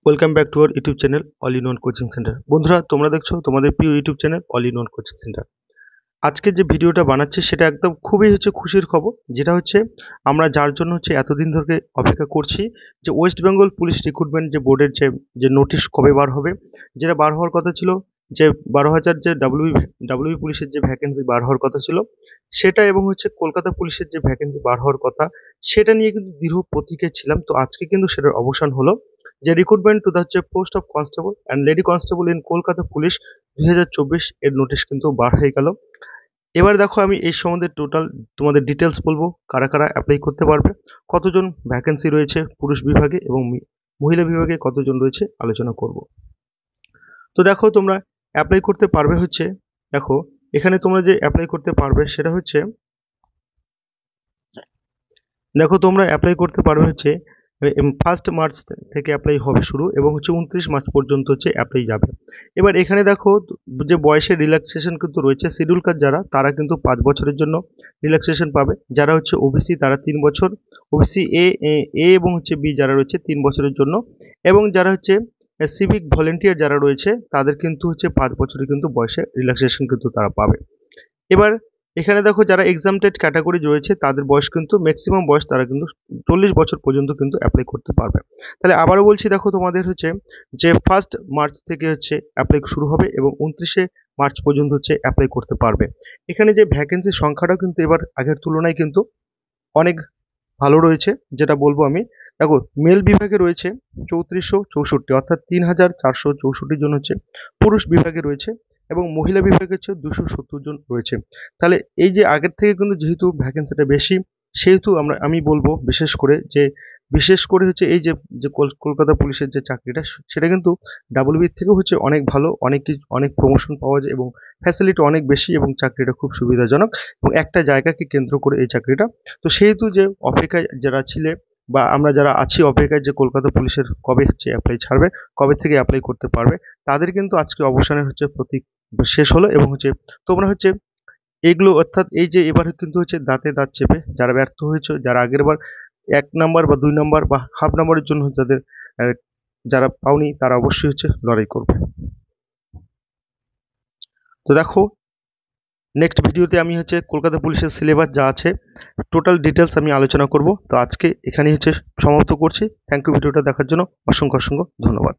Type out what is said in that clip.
Welcome back to our YouTube channel all in one coaching centre. বন্ধুরা, তোমরা দেখছো তোমাদের প্রিয় YouTube channel all in one coaching centre. আজকে যে ভিডিওটা বানাচ্ছি সেটা একদম খুবই খুশির খবর, যেটা আমরা যার জন্য এতদিন ধরে অপেক্ষা করছি, যে ওয়েস্ট বেঙ্গল পুলিশ রিক্রুটমেন্ট যে বোর্ডের যে নোটিশ কবে বার হবে, যেটা বার হওয়ার কথা ছিল, যে 12,000 যে ডাব্লিউ পুলিশের যে ভ্যাকেন্সি বার হওয়ার কথা ছিল সেটা, এবং কলকাতা পুলিশের যে ভ্যাকেন্সি বার হওয়ার কথা সেটা নিয়ে কিন্তু দৃঢ় প্রতীক্ষা ছিলাম। তো আজকে কিন্তু সেটার অবসান হলো, যে recruitment to the post of constable and lady constable in Kolkata police 2024 এর নোটিশ কিন্তু বার হয়ে গেল। এবার দেখো, আমি এই সম্বন্ধে টোটাল তোমাদের ডিটেলস বলবো, কারা কারা অ্যাপ্লাই করতে পারবে, কতজন ভ্যাকেন্সি রয়েছে পুরুষ বিভাগে এবং মহিলা বিভাগে কতজন রয়েছে, আলোচনা করব। তো দেখো, তোমরা অ্যাপ্লাই করতে পারবে দেখো এখানে তোমরা যে অ্যাপ্লাই করতে পারবে সেটা দেখো তোমরা অ্যাপ্লাই করতে পারবে 1 মার্চ থেকে অ্যাপ্লাই হবে শুরু, এবং 29 মার্চ পর্যন্ত অ্যাপ্লাই যাবে। এবার এখানে দেখো, যে বয়সের রিল্যাক্সেশন কিন্তু রয়েছে, শিডিউল কাস্ট যারা, তারা কিন্তু 5 বছরের জন্য রিল্যাক্সেশন পাবে। যারা ওবিসি তারা 3 বছর, ওবিসি এ এ এবং বি যারা রয়েছে 3 বছরের জন্য, এবং যারা সিভিক ভলেন্টিয়ার যারা রয়েছে তাদের কিন্তু 5 বছরের কিন্তু বয়সে রিল্যাক্সেশন কিন্তু তারা পাবে। এবার এখানে দেখো, যারা এক্সামটেড ক্যাটাগরি রয়েছে তাদের বয়স কিন্তু ম্যাক্সিমাম বয়স তারা কিন্তু 40 বছর পর্যন্ত কিন্তু অ্যাপ্লাই করতে পারবে। তাহলে আবারও বলছি, দেখো তোমাদের যে 1 মার্চ থেকে অ্যাপ্লাই শুরু হবে এবং 29 মার্চ পর্যন্ত অ্যাপ্লাই করতে পারবে। এখানে যে ভ্যাকেন্সির সংখ্যাটাও কিন্তু এবার আগের তুলনায় কিন্তু অনেক ভালো রয়েছে, যেটা বলবো আমি। দেখো, মেল বিভাগে রয়েছে 3464, অর্থাৎ 3464 জন পুরুষ বিভাগে রয়েছে, এবং মহিলা বিভাগে 270 জন রয়েছে। তাহলে এই যে আগের থেকে কিন্তু যেহেতু ভ্যাকেন্সিটা বেশি, সেহেতু আমি বলবো বিশেষ করে এই যে যে কলকাতা পুলিশের যে চাকরিটা, সেটা কিন্তু ডাব্লিউবির থেকেও অনেক ভালো, অনেক প্রমোশন পাওয়া যায়, এবং ফ্যাসিলিটি অনেক বেশি, এবং চাকরিটা খুব সুবিধাজনক, এবং একটা জায়গাকে কেন্দ্র করে এই চাকরিটা। তো সেহেতু যে অপেক্ষায় যারা ছিলে, বা আমরা যারা আছি অপেক্ষায়, যে কলকাতা পুলিশের কবে অ্যাপ্লাই ছাড়বে, কবে থেকে অ্যাপ্লাই করতে পারবে, তাদের কিন্তু আজকে অবসানের প্রতীক শেষ হলো। এবং তোমরা এইগুলো, অর্থাৎ এই যে এবার কিন্তু দাঁতে দাঁত চেপে যারা ব্যর্থ হয়েছে, যারা আগের বার 1 নাম্বার বা 2 নাম্বার বা হাফ নাম্বারের জন্য যারা পাওনি, তারা অবশ্যই লড়াই করবে। তো দেখো, নেক্সট ভিডিওতে আমি কলকাতা পুলিশের সিলেবাস যা আছে টোটাল ডিটেলস আমি আলোচনা করব। তো আজকে এখানেই সমাপ্ত করছি। থ্যাংক ইউ ভিডিওটা দেখার জন্য, অসংখ্য ধন্যবাদ।